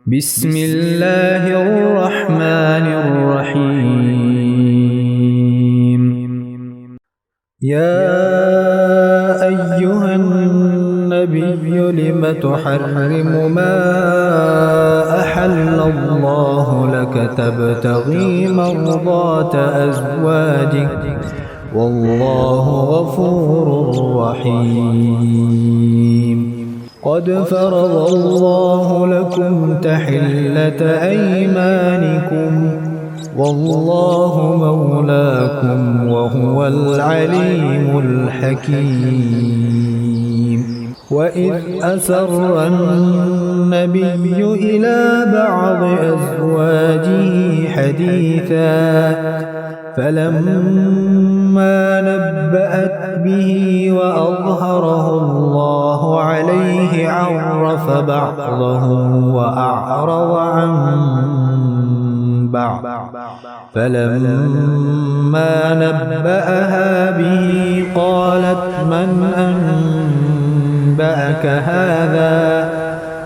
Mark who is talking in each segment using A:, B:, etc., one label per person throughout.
A: بسم الله الرحمن الرحيم. يا أيها النبي لم تحرم ما أحل الله لك تبتغي مرضات أزواجك والله غفور رحيم. قد فرض الله لكم تحلة أيمانكم والله مولاكم وهو العليم الحكيم. وإذ أسر النبي إلى بعض أزواجه حديثا فلما نبأت به وأظهره الله عليه عرف بعضه وأعرض عن بعض. فلما نبأها به قالت من أنبأك هذا؟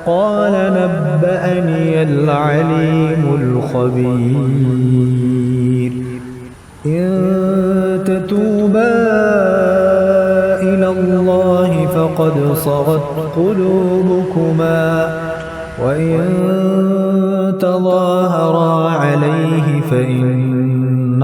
A: قال نبأني العليم الخبير. إن تتوبا إلى الله فقد صغت قلوبكما وإن تظاهرا عليه فإن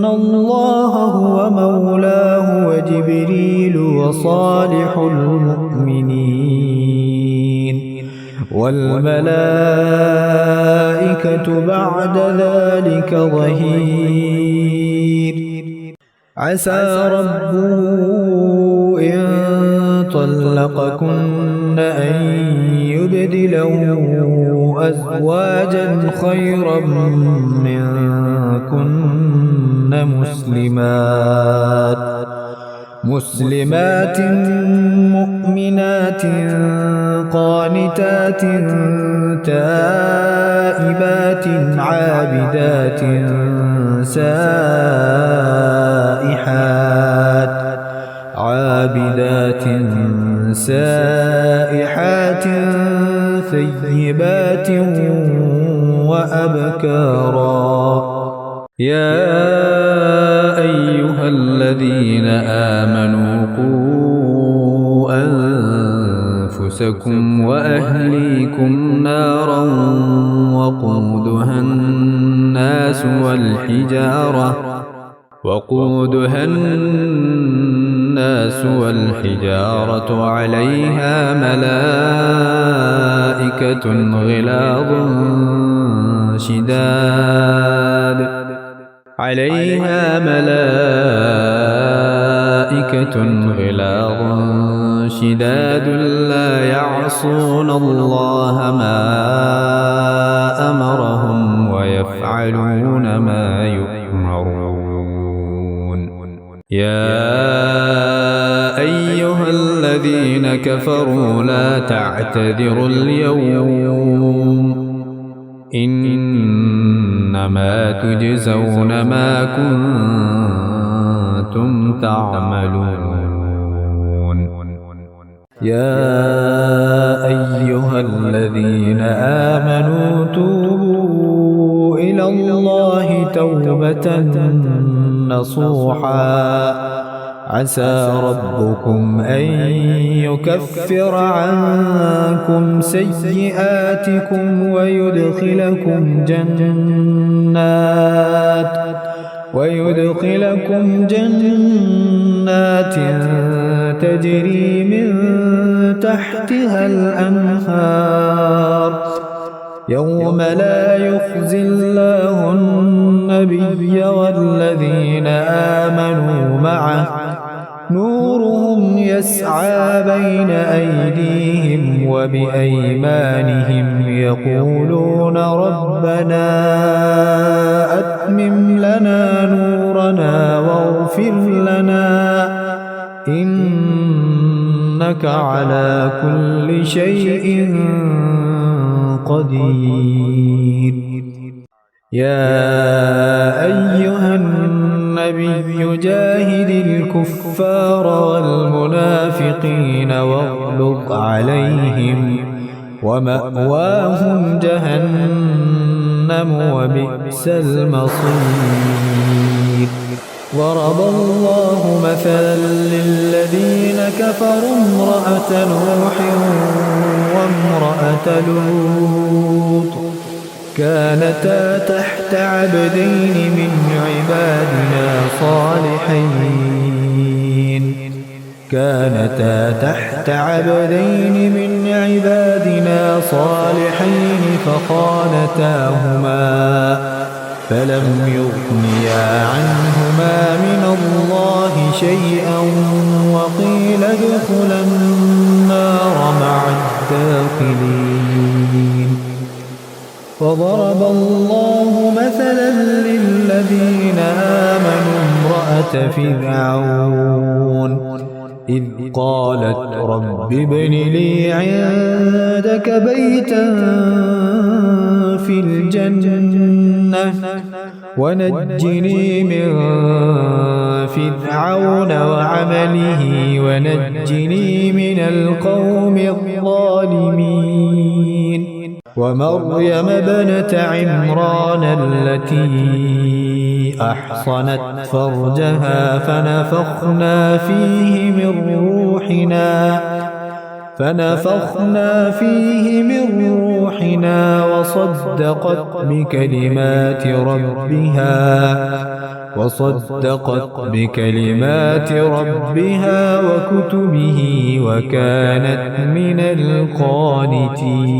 A: الله هو مولاه وجبريل وصالح المؤمنين والملائكة بعد ذلك ظهير. عسى ربه إن طلقكن أن يبدله أزواجا خيرا منكن مسلمات مؤمنات قانتات تائبات عابدات سائحات ثيبات وأبكارا. يا أيها الذين آمنوا قوا أنفسكم وأهليكم نارا وقودها الناس والحجارة عليها ملائكة غلاظ شداد لا يعصون الله ما أمرهم ويفعلون ما يؤمرون. يا أيها الذين كفروا لا تعتذروا اليوم إنما تجزون ما كنتم تعملون. يا أيها الذين آمنوا توبوا إلى الله توبة نصوحا عسى ربكم أن يكفر عنكم سيئاتكم ويدخلكم جنات تجري من تحتها الأنهار يوم لا يخزي الله النبي والذين آمنوا معه نورهم يسعى بين أيديهم وبأيمانهم يقولون ربنا أتمم لنا نورنا واغفر لنا إنك على كل شيء قدير. يا أيها النبي جاهد الكفار والمنافقين واغلظ عليهم ومأواهم جهنم وبئس المصير ضرب الله مثلا للذين كفروا امرأة نوح وامرأة لوط كانتا تحت عبدين من عبادنا صالحين فخانتاهما فلم يغنيا عنهما من الله شيئا وقيل ادخلا النار مع الداخلين وضرب الله مثلا للذين آمنوا امرأة فرعون إذ قالت رب ابن لي عندك بيتا في الجنة ونجني من فرعون وعمله ونجني من القوم الظالمين ومريم ابنة عمران التي أحصنت فرجها فنفخنا فيه من روحنا وصدقت بكلمات ربها وكتبه وكانت من القانتين